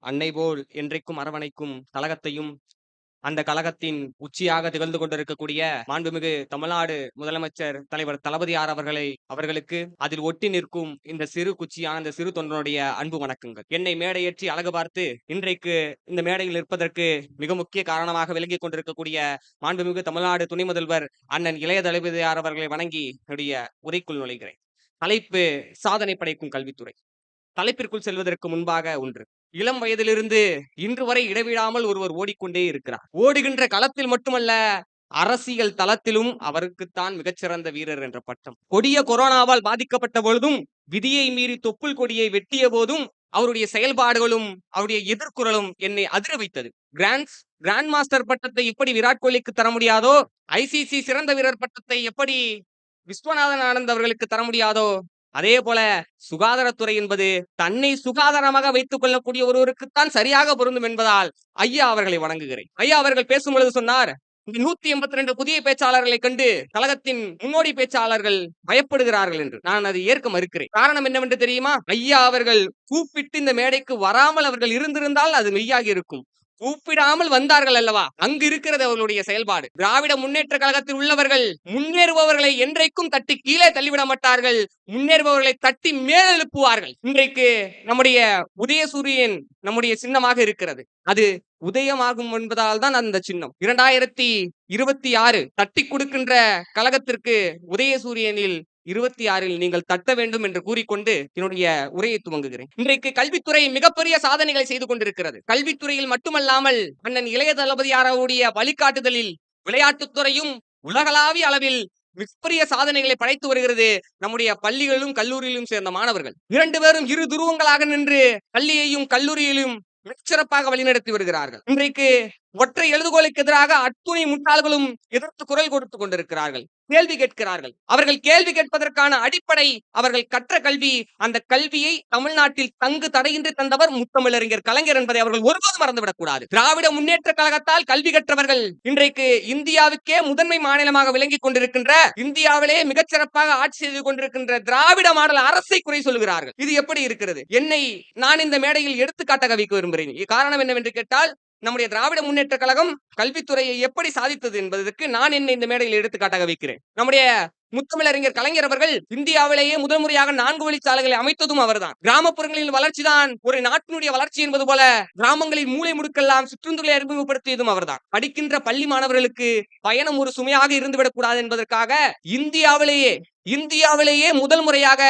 அன்னை போல் என்றைக்கும் அரவணைக்கும் கழகத்தையும், அந்த கழகத்தின் உச்சியாக திகழ்ந்து கொண்டிருக்கக்கூடிய மாண்புமிகு தமிழ்நாடு முதலமைச்சர் தலைவர் தளபதியார் அவர்களுக்கு அதில் ஒட்டி நிற்கும் இந்த சிறு குச்சியான இந்த சிறு தொண்டனுடைய அன்பு வணக்கங்கள். என்னை மேடையேற்றி அழகு பார்த்து இன்றைக்கு இந்த மேடையில் நிற்பதற்கு மிக முக்கிய காரணமாக விளங்கிக் கொண்டிருக்கக்கூடிய மாண்புமிகு தமிழ்நாடு துணை முதல்வர் அண்ணன் இளைய தளபதியார் அவர்களை வணங்கி என்னுடைய உரைக்குள் நுழைகிறேன். தலைப்பு சாதனை படைக்கும் கல்வித்துறை. தலைப்பிற்குள் செல்வதற்கு முன்பாக ஒன்று, இளம் வயதிலிருந்து இன்று வரை இடைவிடாமல் ஒருவர் ஓடிக்கொண்டே இருக்கிறார். ஓடுகின்ற களத்தில் மட்டுமல்ல, அரசியல் தளத்திலும் அவருக்குத்தான் மிகச்சிறந்த வீரர் என்ற பட்டம். கொடிய கொரோனாவால் பாதிக்கப்பட்ட பொழுதும், விதியை மீறி தொப்புள் கொடியை வெட்டிய போதும் அவருடைய செயல்பாடுகளும் அவருடைய எதிர்குறலும் என்னை அதிர வைத்தது. கிராண்ட் மாஸ்டர் பட்டத்தை எப்படி விராட் கோலிக்கு தர முடியாதோ, ஐசிசி சிறந்த வீரர் பட்டத்தை எப்படி விஸ்வநாதன் ஆனந்த் அவர்களுக்கு தர முடியாதோ, அதே போல சுகாதாரத்துறை என்பது தன்னை சுகாதாரமாக வைத்துக் கொள்ளக்கூடிய ஒருவருக்குத்தான் சரியாக பொருந்தும் என்பதால் ஐயா அவர்களை வணங்குகிறேன். ஐயா அவர்கள் பேசும் பொழுது சொன்னார், 182 புதிய பேச்சாளர்களை கண்டு கழகத்தின் முன்னோடி பேச்சாளர்கள் பயப்படுகிறார்கள் என்று. நான் அதை ஏற்க மறுக்கிறேன். காரணம் என்னவென்று தெரியுமா? ஐயா அவர்கள் கூப்பிட்டு இந்த மேடைக்கு வராமல் அவர்கள் இருந்திருந்தால் அது மெய்யாகி இருக்கும். கூப்பிடாமல் வந்தார்கள் அல்லவா, அங்கு இருக்கிறது அவர்களுடைய செயல்பாடு. திராவிட முன்னேற்ற கழகத்தில் உள்ளவர்கள் முன்னேறுபவர்களை என்றைக்கும் தட்டி கீழே தள்ளிவிட மாட்டார்கள், முன்னேறுபவர்களை தட்டி மேலெழுப்புவார்கள். இன்றைக்கு நம்முடைய உதயசூரியன் நம்முடைய சின்னமாக இருக்கிறது. அது உதயமாகும் என்பதால் தான் அந்த சின்னம். 2026 தட்டி கொடுக்கின்ற கழகத்திற்கு உதயசூரியனில் 26 நீங்கள் தட்ட வேண்டும் என்று கூறிக்கொண்டு என்னுடைய உரையை துவங்குகிறேன். இன்றைக்கு கல்வித்துறை மிகப்பெரிய சாதனைகளை செய்து கொண்டிருக்கிறது. கல்வித்துறையில் மட்டுமல்லாமல் அண்ணன் இளைய தளபதியாருடைய வழிகாட்டுதலில் விளையாட்டுத்துறையும் உலகளாவிய அளவில் மிகப்பெரிய சாதனைகளை படைத்து வருகிறது. நம்முடைய பள்ளிகளிலும் கல்லூரியிலும் சேர்ந்த மாணவர்கள் 2 பேரும் இரு துருவங்களாக நின்று பள்ளியையும் கல்லூரியிலும் மிகச்சிறப்பாக வழிநடத்தி வருகிறார்கள். இன்றைக்கு ஒற்றை எழுதுகோலுக்கு எதிராக அத்துணை முட்டாள்களும் எதிர்த்து குரல் கொடுத்துக் கொண்டிருக்கிறார்கள், கேள்வி கேட்கிறார்கள். அவர்கள் கேள்வி கேட்பதற்கான அடிப்படை அவர்கள் கற்ற கல்வி. அந்த கல்வியை தமிழ்நாட்டில் தங்கு தடையின்றி தந்தவர் முத்தமிழறிஞர் கலைஞர் என்பதை அவர்கள் ஒருபோதும் மறந்துவிடக் கூடாது. திராவிட முன்னேற்ற கழகத்தால் கல்வி கற்றவர்கள் இன்றைக்கு இந்தியாவுக்கே முதன்மை மாநிலமாக விளங்கிக் கொண்டிருக்கின்ற, இந்தியாவிலே மிகச்சிறப்பாக ஆட்சி செய்து கொண்டிருக்கின்ற திராவிட மாடல் அரசை குறை சொல்கிறார்கள். இது எப்படி இருக்கிறது? நான் இந்த மேடையில் எடுத்துக்காட்டாக வைக்க விரும்புகிறேன். காரணம் என்னவென்று கேட்டால், நம்முடைய திராவிட முன்னேற்ற கழகம் கல்வித்துறையை எப்படி சாதித்தது என்பதற்கு நான் என்னை இந்த மேடையில் எடுத்துக்காட்டாக வைக்கிறேன். நம்முடைய முத்தமிழறிஞர் கலைஞர் அவர்கள் இந்தியாவிலேயே முதல் முறையாக 4 வழிச்சாலைகளை அமைத்ததும் அவர்தான். கிராமப்புறங்களின் வளர்ச்சிதான் ஒரு நாட்டினுடைய வளர்ச்சி என்பது போல கிராமங்களின் மூலை முடுக்கெல்லாம் சிற்றுந்துகளை அறிமுகப்படுத்தியதும் அவர்தான். படிக்கின்ற பள்ளி மாணவர்களுக்கு பயணம் ஒரு சுமையாக இருந்துவிடக் கூடாது என்பதற்காக இந்தியாவிலேயே முதல் முறையாக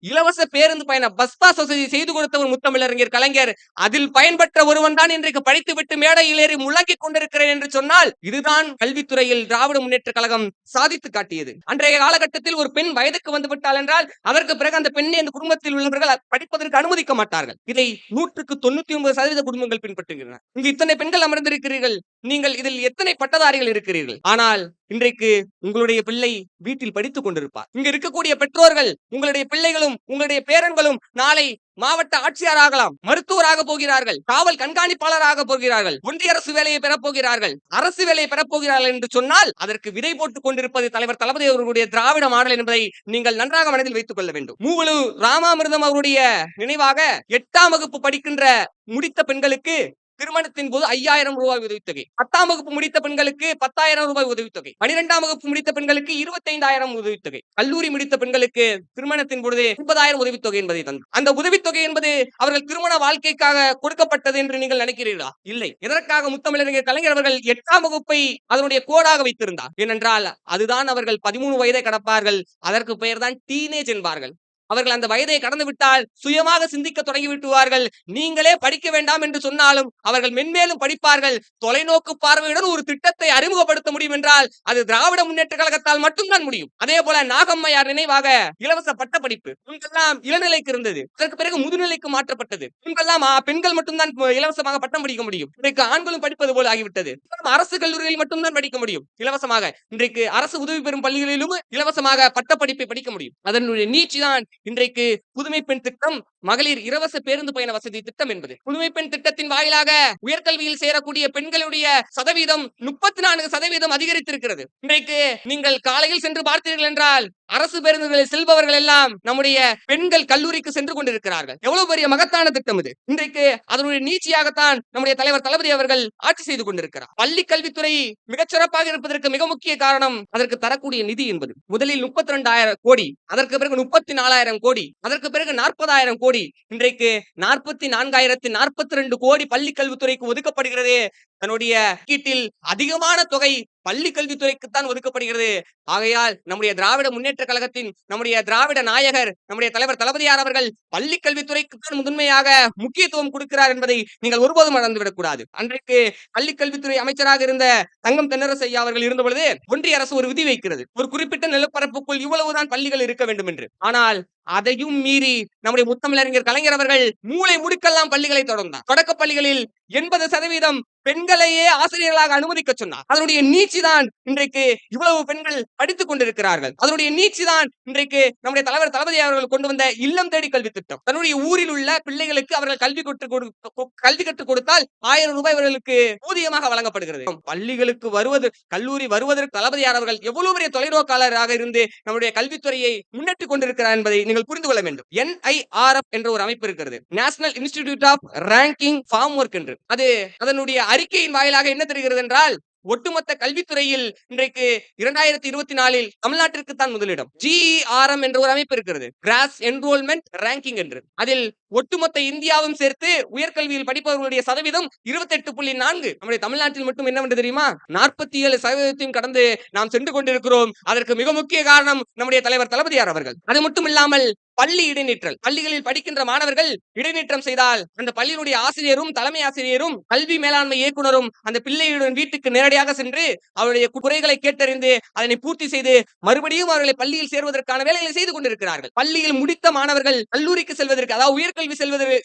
இலவச பேருந்து பயண பஸ் பாஸ் வசதி செய்து கொடுத்தவர் முத்தமிழறிஞர் கலைஞர். அதில் பயன்பெற்ற ஒருவன் தான் இன்றைக்கு படித்துவிட்டு மேடையில் ஏறி முழங்கிக் கொண்டிருக்கிறேன் என்று சொன்னால், இதுதான் கல்வித்துறையில் திராவிட முன்னேற்ற கழகம் சாதித்து காட்டியது. அன்றைய காலகட்டத்தில் ஒரு பெண் வயதுக்கு வந்து விட்டால் என்றால் அதற்கு பிறகு அந்த பெண்ணை அந்த குடும்பத்தில் உள்ளவர்கள் படிப்பதற்கு அனுமதிக்க மாட்டார்கள். இதை 199% குடும்பங்கள் பின்பற்றுகின்றன. இங்கு இத்தனை பெண்கள் அமர்ந்திருக்கிறீர்கள், நீங்கள் இதில் எத்தனை பட்டதாரிகள் இருக்கிறீர்கள்? ஆனால் இன்றைக்கு உங்களுடைய பிள்ளை வீட்டில் படித்துக் கொண்டிருப்பார். இங்க இருக்கக்கூடிய பெற்றோர்கள், உங்களுடைய பிள்ளைகளும் உங்களுடைய பேரன்களும் நாளை மாவட்ட ஆட்சியராகலாம், மருத்துவராக போகிறார்கள், காவல் கண்காணிப்பாளராக போகிறார்கள், ஒன்றிய அரசு வேலையை பெறப்போகிறார்கள், அரசு வேலையை பெறப்போகிறார்கள் என்று சொன்னால் அதற்கு விதை போட்டுக் கொண்டிருப்பது தலைவர் தளபதி அவர்களுடைய திராவிட மாடல் என்பதை நீங்கள் நன்றாக மனதில் வைத்துக் கொள்ள வேண்டும். மூவலு ராமாமிர்தம் அவருடைய நினைவாக 8ஆம் வகுப்பு படிக்கின்ற முடித்த பெண்களுக்கு திருமணத்தின் போது 5000 ரூபாய் உதவித்தொகை, 10ஆம் வகுப்பு முடித்த பெண்களுக்கு 10,000 ரூபாய் உதவித்தொகை, 12ஆம் வகுப்பு முடித்த பெண்களுக்கு 25,000 உதவித்தொகை, கல்லூரி முடித்த பெண்களுக்கு திருமணத்தின் பொழுது 30,000 உதவித்தொகை என்பதை தந்து, அந்த உதவித்தொகை என்பது அவர்கள் திருமண வாழ்க்கைக்காக கொடுக்கப்பட்டது என்று நீங்கள் நினைக்கிறீர்களா? இல்லை. எதற்காக முத்தமிழறிஞர் கலைஞர் அவர்கள் 8ஆம் வகுப்பை அதனுடைய கோடாக வைத்திருந்தார்? ஏனென்றால் அதுதான் அவர்கள் 13 வயதை கடப்பார்கள். அதற்கு பெயர் தான் டீனேஜ் என்பார்கள். அவர்கள் அந்த வயதை கடந்து விட்டால் சுயமாக சிந்திக்க தொடங்கி விட்டுவார்கள். நீங்களே படிக்க வேண்டாம் என்று சொன்னாலும் அவர்கள் மென்மேலும் படிப்பார்கள். தொலைநோக்கு பார்வையுடன் ஒரு திட்டத்தை அறிமுகப்படுத்த முடியும் என்றால் அது திராவிட முன்னேற்ற கழகத்தால் மட்டும்தான் முடியும். அதே போல நாகம்மையார் நினைவாக இலவச பட்டப்படிப்பு முன்பெல்லாம் இளநிலைக்கு இருந்தது, அதற்கு பிறகு முதுநிலைக்கு மாற்றப்பட்டது. முன்பெல்லாம் பெண்கள் மட்டும்தான் இலவசமாக பட்டம் படிக்க முடியும், இன்றைக்கு ஆண்களும் படிப்பது போல ஆகிவிட்டது. அரசு கல்லூரிகளில் மட்டும்தான் படிக்க முடியும் இலவசமாக. இன்றைக்கு அரசு உதவி பெறும் பள்ளிகளிலும் இலவசமாக பட்டப்படிப்பை படிக்க முடியும். அதனுடைய நீட்சிதான் இன்றைக்கு புதுமை பெண் திட்டம், மகளிர் இலவச பேருந்து பயண வசதி திட்டம் என்பது. புதுமை பெண் திட்டத்தின் வாயிலாக உயர்கல்வியில் சேரக்கூடிய பெண்களுடைய சதவீதம் 34% அதிகரித்திருக்கிறது. இன்றைக்கு நீங்கள் காலையில் சென்று பார்த்தீர்கள் என்றால் அரசு பேருந்துகளில் செல்பவர்கள் எல்லாம் நம்முடைய பெண்கள் கல்லூரிக்கு சென்று கொண்டிருக்கிறார்கள். எவ்வளவு பெரிய மகத்தான திட்டம் இது. இன்றைக்கு அதனுடைய நீட்சியாகத்தான் நம்முடைய தலைவர் தளபதி அவர்கள் ஆட்சி செய்து கொண்டிருக்கிறார். பள்ளி கல்வித்துறை மிகச்சிறப்பாக இருப்பதற்கு மிக முக்கிய காரணம் அதற்கு தரக்கூடிய நிதி என்பது. முதலில் 32,000 கோடி, அதற்கு பிறகு 34,000 கோடி, அதற்கு பிறகு 40,000 கோடி, இன்றைக்கு 44,042 கோடி பள்ளி கல்வித்துறைக்கு ஒதுக்கப்படுகிறது. தன்னுடைய கீட்டில் அதிகமான தொகை பள்ளி கல்வித்துறைக்குத்தான் ஒதுக்கப்படுகிறது. ஆகையால் நம்முடைய திராவிட முன்னேற்ற கழகத்தின் நம்முடைய திராவிட நாயகர் நம்முடைய தலைவர் தளபதியார் அவர்கள் பள்ளி கல்வித்துறைக்குத்தான் முதன்மையாக முக்கியத்துவம் கொடுக்கிறார் என்பதை நீங்கள் ஒருபோதும் மறந்துவிடக் கூடாது. அன்றைக்கு பள்ளி கல்வித்துறை அமைச்சராக இருந்த தங்கம் தென்னரசு ஐயா அவர்கள் இருந்த பொழுது ஒன்றிய அரசு ஒரு விதி வைக்கிறது, ஒரு குறிப்பிட்ட நிலப்பரப்புக்குள் இவ்வளவுதான் பள்ளிகள் இருக்க வேண்டும் என்று. ஆனால் அதையும் மீறி நம்முடைய முத்தமிழறிஞர் கலைஞர் அவர்கள் மூளை முடுக்கெல்லாம் பள்ளிகளை தொடர்ந்தார். தொடக்க பள்ளிகளில் 80% பெண்களையே ஆசிரியர்களாக அனுமதிக்க சொன்னார். அதனுடைய நீட்சிதான் இன்றைக்கு இவ்வளவு பெண்கள் படித்துக் கொண்டிருக்கிறார்கள். அதனுடைய நீட்சிதான் இன்றைக்கு நம்முடைய தலைவர் தளபதி அவர்கள் கொண்டு வந்த இல்லம் தேடி கல்வி திட்டம். தன்னுடைய ஊரில் உள்ள பிள்ளைகளுக்கு அவர்கள் கல்வி கற்றுக் கொடுத்தால் 1000 ரூபாய் அவர்களுக்கு ஊதியமாக வழங்கப்படுகிறது. பள்ளிகளுக்கு வருவது, கல்லூரி வருவதற்கு தளபதியார் அவர்கள் எவ்வளவு பெரிய தொலைநோக்காளராக இருந்து நம்முடைய கல்வித்துறையை முன்னேற்றிக் கொண்டிருக்கிறார் என்பதை நீங்கள் புரிந்து கொள்ள வேண்டும். NIRF என்ற ஒரு அமைப்பு இருக்கிறது, national institute of ranking framework என்று. அது அதனுடைய அறிக்கையின் வாயிலாக என்ன தெரிகிறது என்றால், ஒட்டுமொத்த கல்வித்துறையில் இன்றைக்கு 2024 தமிழ்நாட்டிற்கு தான் முதலிடம். GERM என்ற ஒரு அமைப்பு இருக்கிறது, கிராஸ் என்ரோல்மெண்ட் ரேங்கிங் என்று. அதில் ஒட்டுமொத்த இந்தியாவும் சேர்த்து உயர்கல்வியில் படிப்பவர்களுடைய சதவீதம் 28.4. நம்முடைய தமிழ்நாட்டில் மட்டும் என்னவென்று தெரியுமா, 47% கடந்து நாம் சென்று கொண்டிருக்கிறோம். அதற்கு மிக முக்கிய காரணம் நம்முடைய தலைவர் தளபதியார் அவர்கள். அது மட்டும் இல்லாமல் பள்ளி இடைநிற்றல், பள்ளிகளில் படிக்கின்ற மாணவர்கள் இடைநிற்றம் செய்தால் அந்த பள்ளியினுடைய ஆசிரியரும் தலைமை ஆசிரியரும் கல்வி மேலாண்மை இயக்குனரும் அந்த பிள்ளையுடன் வீட்டுக்கு நேரடியாக சென்று அவருடைய குறைகளை கேட்டறிந்து அதனை பூர்த்தி செய்து மறுபடியும் அவர்களை பள்ளியில் சேர்வதற்கான வேலைகளை செய்து கொண்டிருக்கிறார்கள். பள்ளியில் முடித்த மாணவர்கள் கல்லூரிக்கு செல்வதற்கு, அதாவது உயர்கல்வி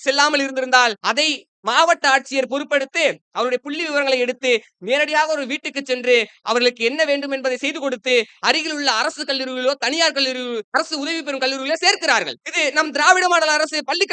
செல்லாமல் இருந்திருந்தால் அதை மாவட்ட ஆட்சியர் பொறுப்பெடுத்து அவருடைய புள்ளி விவரங்களை எடுத்து நேரடியாக ஒரு வீட்டுக்கு சென்று அவர்களுக்கு என்ன வேண்டும் என்பதை செய்து கொடுத்து அருகில் உள்ள அரசு கல்லூரிகளோ தனியார் கல்லூரிகளோ அரசு உதவி பெறும் கல்லூரிகளோ சேர்க்கிறார்கள். இது நம் திராவிட மாடல் அரசு பள்ளி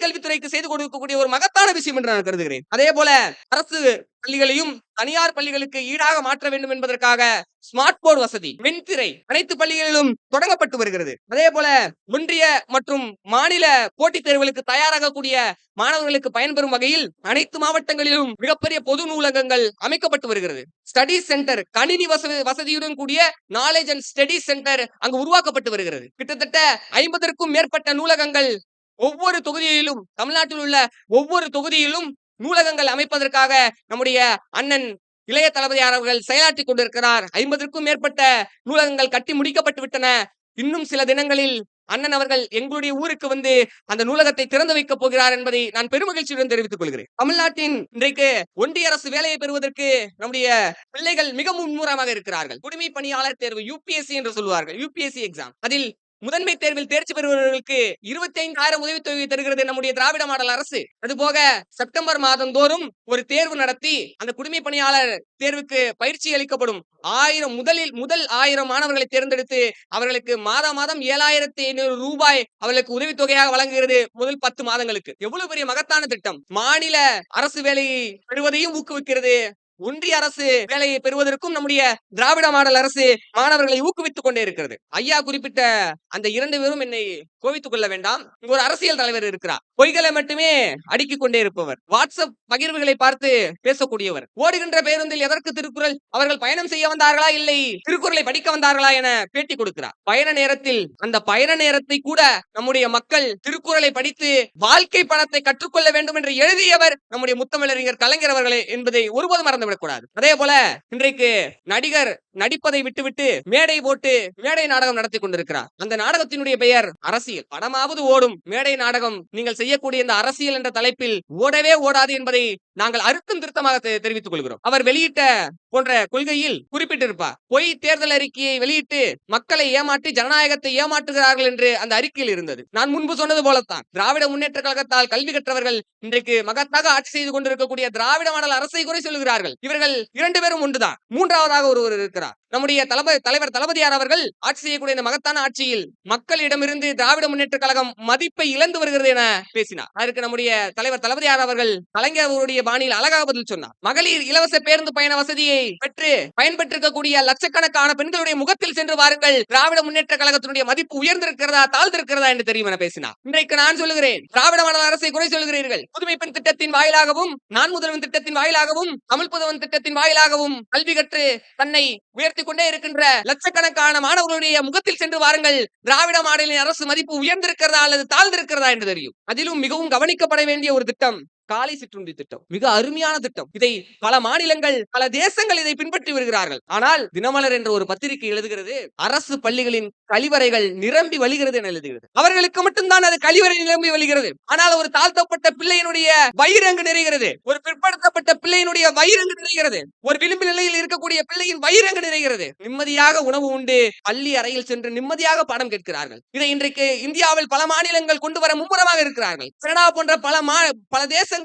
கல்வித்துறைக்கு செய்து கொடுக்கக்கூடிய ஒரு மகத்தான விஷயம் என்று நான் கருதுகிறேன். அதே போல அரசு பள்ளிகளையும் தனியார் பள்ளிகளுக்கு ஈடாக மாற்ற வேண்டும் என்பதற்காக ஸ்மார்ட் போர்டு வசதி, வெண்திரை அனைத்து பள்ளிகளிலும் தொடங்கப்பட்டு வருகிறது. அதே போல ஒன்றிய மற்றும் மாநில போட்டித் தேர்வுகளுக்கு தயாராகக்கூடிய மாணவர்களுக்கு பயன்பெறும் வகையில் அனைத்து மாவட்டங்களிலும் மிகப்பெரிய பொது நூலகங்கள் அமைக்கப்பட்டு வருகிறது. ஸ்டடி சென்டர், கணினி வசதியுடன் கூடிய நாலேஜ் அண்ட் ஸ்டடி சென்டர் அங்கு உருவாக்கப்பட்டு வருகிறது. கிட்டத்தட்ட 50க்கும் மேற்பட்ட நூலகங்கள் ஒவ்வொரு தொகுதியிலும், தமிழ்நாட்டில் உள்ள ஒவ்வொரு தொகுதியிலும் நூலகங்கள் அமைப்பதற்காக நம்முடைய அண்ணன் இளைய தளபதியார் அவர்கள் செயலாற்றிக் கொண்டிருக்கிறார். 50க்கும் மேற்பட்ட நூலகங்கள் கட்டி முடிக்கப்பட்டு விட்டன. இன்னும் சில தினங்களில் அண்ணன் அவர்கள் எங்களுடைய ஊருக்கு வந்து அந்த நூலகத்தை திறந்து வைக்கப் போகிறார் என்பதை நான் பெருமகிழ்ச்சியுடன் தெரிவித்துக் கொள்கிறேன். தமிழ்நாட்டின் இன்றைக்கு ஒன்றிய அரசு வேலையை பெறுவதற்கு நம்முடைய பிள்ளைகள் மிக மும்முரமாக இருக்கிறார்கள். குடிமை பணியாளர் தேர்வு UPSC என்று சொல்வார்கள், UPSC எக்ஸாம். அதில் முதன்மை தேர்வில் தேர்ச்சி பெறுபவர்களுக்கு 25,000 உதவித்தொகை தருகிறது நம்முடைய திராவிட மாடல் அரசு. அதுபோக செப்டம்பர் மாதம் தோறும் ஒரு தேர்வு நடத்தி அந்த குடிமை பணியாளர் தேர்வுக்கு பயிற்சி அளிக்கப்படும். முதல் 1000 மாணவர்களை தேர்ந்தெடுத்து அவர்களுக்கு மாதம் 7,500 ரூபாய் அவர்களுக்கு உதவித்தொகையாக வழங்குகிறது முதல் 10 மாதங்களுக்கு. எவ்வளவு பெரிய மகத்தான திட்டம்! மாநில அரசு வேலையை பெறுவதையும் ஊக்குவிக்கிறது. ஒன்றிய அரசு வேலையை பெறுவதற்கும் நம்முடைய திராவிட மாடல் அரசு மாணவர்களை ஊக்குவித்துக் கொண்டே இருக்கிறது. ஐயா குறிப்பிட்ட அந்த 2 பேரும் என்னை கோவித்துக் கொள்ள வேண்டாம். இங்கு ஒரு அரசியல் தலைவர் இருக்கிறார், பொய்களை மட்டுமே அடுக்கிக் கொண்டே இருப்பவர், வாட்ஸ்அப் பகிர்வுகளை பார்த்து பேசக்கூடியவர், ஓடுகின்ற பேருந்தில் எதற்கு திருக்குறள், அவர்கள் பயணம் செய்ய வந்தார்களா இல்லை திருக்குறளை படிக்க வந்தார்களா என பேட்டி கொடுக்கிறார். பயண நேரத்தில் அந்த பயண நேரத்தை கூட நம்முடைய மக்கள் திருக்குறளை படித்து வாழ்க்கை பணத்தை கற்றுக்கொள்ள வேண்டும் என்று எழுதியவர் நம்முடைய முத்தமிழறிஞர் கலைஞர் அவர்களே என்பதை ஒருபோதும் மறந்துவிடக்கூடாது. அதே போல இன்றைக்கு நடிகர் நடிப்பதை விட்டுவிட்டு மேடை போட்டு மேடை நாடகம் நடத்தி கொண்டிருக்கிறார். அந்த நாடகத்தினுடைய பெயர் அரசியல். படமாவது ஓடும், மேடை நாடகம் நீங்கள் செய்யக்கூடிய இந்த அரசியல் என்ற தலைப்பில் ஓடவே ஓடாது என்பதை நாங்கள் அழுத்தம் திருத்தமாக தெரிவித்துக் கொள்கிறோம். அவர் வெளியிட்ட போன்ற கொள்கையில் குறிப்பிட்டிருப்பார், பொய் தேர்தல் அறிக்கையை வெளியிட்டு மக்களை ஏமாற்றி ஜனநாயகத்தை ஏமாற்றுகிறார்கள் என்று அந்த அறிக்கையில் இருந்தது. நான் முன்பு சொன்னது போலத்தான் திராவிட முன்னேற்ற கழகத்தால் கல்வி கற்றவர்கள் இன்றைக்கு மகத்தாக ஆட்சி செய்து கொண்டிருக்கக்கூடிய திராவிட மாடல் அரசை குறை சொல்லுகிறார்கள். இவர்கள் 2 பேரும் ஒன்றுதான். மூன்றாவதாக ஒருவர் இருக்கிறார், நம்முடைய தலைவர் தளபதியார் அவர்கள் ஆட்சி செய்யக்கூடிய இந்த மகத்தான ஆட்சியில் மக்களிடமிருந்து திராவிட முன்னேற்ற கழகம் மதிப்பை இழந்து வருகிறது என பேசினார். அதற்கு நம்முடைய தலைவர் தளபதியார் அவர்கள் கலைஞர் அவருடைய பாணியில் அழகாக பதில் சொன்னார். மகளிர் இலவச பேருந்து பயண வசதியை பெற்று பயன்பெற்றிருக்கக்கூடிய லட்சக்கணக்கான பெண்களுடைய முகத்தில் சென்று வாருங்கள், திராவிட முன்னேற்ற கழகத்தினுடைய மதிப்பு உயர்ந்திருக்கிறதா தாழ்ந்திருக்கிறதா என்று தெரியும் என பேசினார். இன்றைக்கு நான் சொல்லுகிறேன், திராவிட மாடல் அரசை குறை சொல்கிறீர்கள். புதுமை பெண் திட்டத்தின் வாயிலாகவும், நான் முதல்வன் திட்டத்தின் வாயிலாகவும், தமிழ் புதவன் திட்டத்தின் வாயிலாகவும் கல்வி கற்று தன்னை உயர்த்தி கொண்டே இருக்கின்ற லட்சக்கணக்கான மாணவர்களுடைய முகத்தில் சென்று வாருங்கள், திராவிட மாடலின் அரசு மதிப்பு உயர்ந்திருக்கிறதா அல்லது தாழ்ந்திருக்கிறதா என்று தெரியும். அதிலும் மிகவும் கவனிக்கப்பட வேண்டிய ஒரு திட்டம் காலை சிற்றுண்டி திட்டம். மிக அருமையான திட்டம். இதை பல மாநிலங்கள், பல தேசங்கள் இதை பின்பற்றி வருகிறார்கள். ஆனால் தினமலர் என்ற ஒரு பத்திரிகை எழுதுகிறது, அரசு பள்ளிகளின் கழிவறைகள் நிரம்பி வழிகிறது என எழுதுகிறது. அவர்களுக்கு மட்டும்தான் அது கழிவறை நிரம்பி வழிகிறது. ஆனால் ஒரு தாழ்த்தப்பட்ட பிள்ளையினுடைய வயிறு அங்கு நிறைகிறது. ஒரு பிற்படுத்தப்பட்ட பிள்ளையினுடைய வயிறு அங்கு நிறைகிறது. ஒரு விளிம்பு நிலையில் இருக்கக்கூடிய பிள்ளையின் வயிறு அங்கு நிறைகிறது. நிம்மதியாக உணவு உண்டு பள்ளி அறையில் சென்று நிம்மதியாக பாடம் கேட்கிறார்கள். இதை இன்றைக்கு இந்தியாவில் பல மாநிலங்கள் கொண்டு வர மும்முரமாக இருக்கிறார்கள். கனடா போன்ற பல தேசங்கள்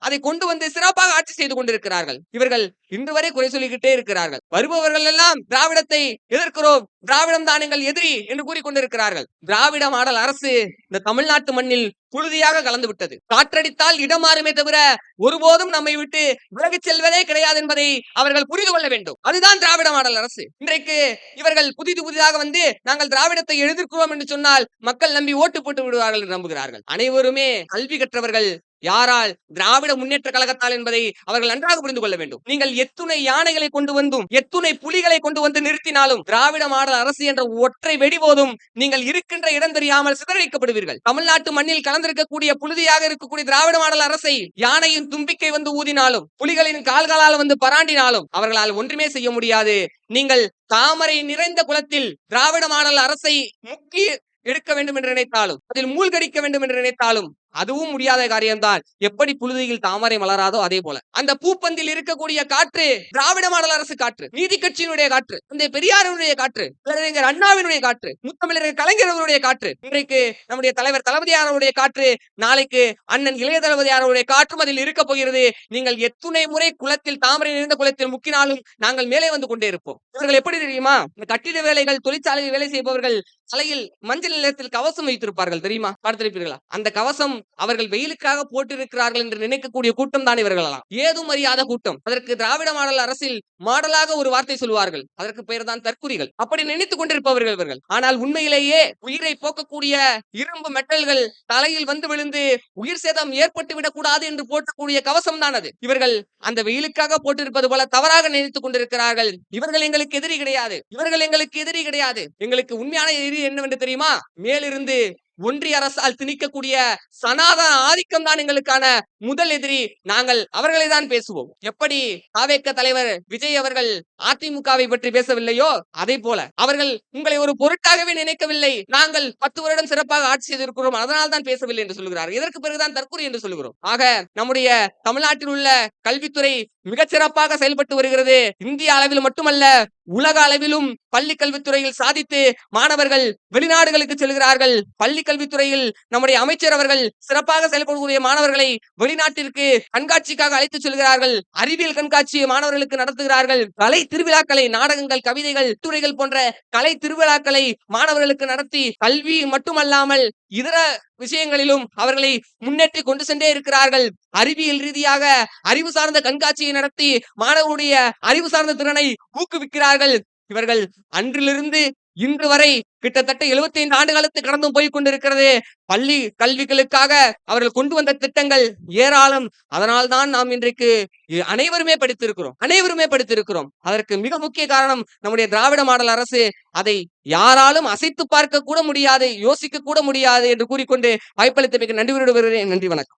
அதை கொண்டு வந்து சிறப்பாக ஆட்சி செய்து கொண்டிருக்கிறார்கள். இவர்கள் இன்று வரை குறை சொல்லிக்கிட்டே இருக்கிறார்கள். வருபவர்கள் எல்லாம் திராவிடத்தை எதிர்க்கிறோம், திராவிடம் தான் எங்கள் எதிரி என்று கூறிக்கொண்டிருக்கிறார்கள். திராவிட மாடல் அரசு இந்த தமிழ்நாட்டு மண்ணில் புழுதியாக கலந்து விட்டது. காற்றடித்தால் இடம் மாறுமே தவிர ஒருபோதும் நம்மை விட்டு விலகிச் செல்வதே கிடையாது என்பதை அவர்கள் புரிந்து கொள்ள வேண்டும். அதுதான் திராவிட மாடல் அரசு. இன்றைக்கு இவர்கள் புதிதாக வந்து நாங்கள் திராவிடத்தை எதிர்க்கிறோம் என்று சொன்னால் மக்கள் நம்பி ஓட்டு போட்டு விடுவார்கள் என்று நம்புகிறார்கள். அனைவருமே கல்வி கற்றவர்கள். யாரால்? திராவிட முன்னேற்ற கழகத்தால் என்பதை அவர்கள் நன்றாக புரிந்து கொள்ள வேண்டும். நீங்கள் எத்துணை யானைகளை கொண்டு வந்தும், எத்துணை புலிகளை கொண்டு வந்து நிறுத்தினாலும் திராவிட மாடல் அரசு என்ற ஒற்றை வெடி போதும் நீங்கள் இருக்கின்ற இடம் தெரியாமல் சிதறடிக்கப்படுவீர்கள். தமிழ்நாட்டு மண்ணில் கலந்திருக்கக்கூடிய புழுதியாக இருக்கக்கூடிய திராவிட மாடல் அரசை யானையின் தும்பிக்கை வந்து ஊதினாலும், புலிகளின் கால்களால் வந்து பராண்டினாலும் அவர்களால் ஒன்றுமே செய்ய முடியாது. நீங்கள் தாமரை நிறைந்த குளத்தில் திராவிட மாடல் அரசை முக்கி எடுக்க வேண்டும் என்று நினைத்தாலும், அதில் மூழ்கடிக்க வேண்டும் என்று நினைத்தாலும் அதுவும் முடியாத காரியம்தான். எப்படி புழுதியில் தாமரை மலராதோ அதே போல அந்த பூப்பந்தில் இருக்கக்கூடிய காற்று திராவிட மாடல் அரசு காற்று, நீதி கட்சியினுடைய காற்று, இந்த பெரியாருடைய காற்று, பேரறிஞர் அண்ணாவினுடைய காற்று, முத்தமிழர் கலைஞர்களுடைய காற்று, இன்றைக்கு நம்முடைய தலைவர் தளபதியாருடைய காற்று, நாளைக்கு அண்ணன் இளைய தளபதியாருடைய காற்றும் அதில் இருக்க போகிறது. நீங்கள் எத்துணை முறை குளத்தில் தாமரை நிறைந்த குளத்தில் முக்கினாலும் நாங்கள் மேலே வந்து கொண்டே இருப்போம். இவர்கள் எப்படி தெரியுமா? இந்த கட்டிட வேலைகள், தொழிற்சாலையில் வேலை செய்பவர்கள் தலையில் மஞ்சள் நிறத்தில் கவசம் வைத்திருப்பார்கள் தெரியுமா? பார்த்திருப்பீர்களா? அந்த கவசம் அவர்கள் வெயிலுக்காக போட்டிருக்கிறார்கள் என்று நினைக்கக்கூடிய கூட்டம் தான் இவர்களெல்லாம். ஏதும் அறியாத கூட்டம். அதற்கு திராவிட மாடல் அரசில் மாடலாக ஒரு வார்த்தை சொல்வார்கள். அதற்கு பெயர் தான் தற்குறிகள். அப்படி நினைத்துக் கொண்டிருப்பவர்கள் இவர்கள். ஆனால் உண்மையிலேயே உயிரை போக்கக்கூடிய இரும்பு மெட்டல்கள் தலையில் வந்து விழுந்து உயிர் சேதம் ஏற்பட்டு விடக்கூடாது என்று போட்டக்கூடிய கவசம் தான் அது. இவர்கள் அந்த வெயிலுக்காக போட்டிருப்பது போல தவறாக நினைத்துக் கொண்டிருக்கிறார்கள். இவர்கள் எங்களுக்கு எதிரி கிடையாது. இவர்கள் எங்களுக்கு எதிரி கிடையாது. எங்களுக்கு உண்மையான எதிரி என்னவென்று தெரியுமா? மேலிருந்து ஒன்றிய அரசால் திணிக்கக்கூடிய சனாதன ஆதிக்கம் தான் எங்களுக்கான முதல் எதிரி. நாங்கள் அவர்களை தான் பேசுவோம். எப்படி தாவேக தலைவர் விஜய் அவர்கள் அதிமுகவை பற்றி பேசவில்லையோ அதே போல அவர்கள் உங்களை ஒரு பொருட்டாகவே நினைக்கவில்லை, நாங்கள் 10 வருடம் சிறப்பாக ஆட்சி செய்திருக்கிறோம் அதனால் தான் பேசவில்லை என்று சொல்கிறார். இதற்கு பிறகுதான் தற்கொலை என்று சொல்கிறோம். ஆக நம்முடைய தமிழ்நாட்டில் உள்ள கல்வித்துறை மிகச் சிறப்பாக செயல்பட்டு வருகிறது. இந்திய அளவில் மட்டுமல்ல, உலக அளவிலும் பள்ளி கல்வித்துறையில் சாதித்து மாணவர்கள் வெளிநாடுகளுக்கு செல்கிறார்கள். பள்ளி கல்வித்துறையில் நம்முடைய அமைச்சர் அவர்கள் சிறப்பாக செயல்படக்கூடிய மாணவர்களை வெளிநாட்டிற்கு கண்காட்சிக்காக அழைத்து செல்கிறார்கள். அறிவியல் கண்காட்சி மாணவர்களுக்கு நடத்துகிறார்கள். கலை திருவிழாக்களை, நாடகங்கள், கவிதைகள், துறைகள் போன்ற கலை திருவிழாக்களை மாணவர்களுக்கு நடத்தி கல்வி மட்டுமல்லாமல் இதர விஷயங்களிலும் அவர்களை முன்னேற்றி கொண்டு சென்றே இருக்கிறார்கள். அறிவியல் ரீதியாக அறிவு சார்ந்த கண்காட்சியை நடத்தி மாணவருடைய அறிவு சார்ந்த திறனை ஊக்குவிக்கிறார்கள். இவர்கள் அன்றிலிருந்து இன்று வரை கிட்டத்தட்ட 75 ஆண்டு காலத்து கடந்தும் போய் கொண்டிருக்கிறது. பள்ளி கல்விகளுக்காக அவர்கள் கொண்டு வந்த திட்டங்கள் ஏராளம். அதனால் தான் நாம் இன்றைக்கு அனைவருமே படித்திருக்கிறோம். அதற்கு மிக முக்கிய காரணம் நம்முடைய திராவிட மாடல் அரசு. அதை யாராலும் அசைத்து பார்க்க கூட முடியாது, யோசிக்க கூட முடியாது என்று கூறிக்கொண்டு வாய்ப்பளித்தமைக்கு நன்றி விடுகிறேன். நன்றி, வணக்கம்.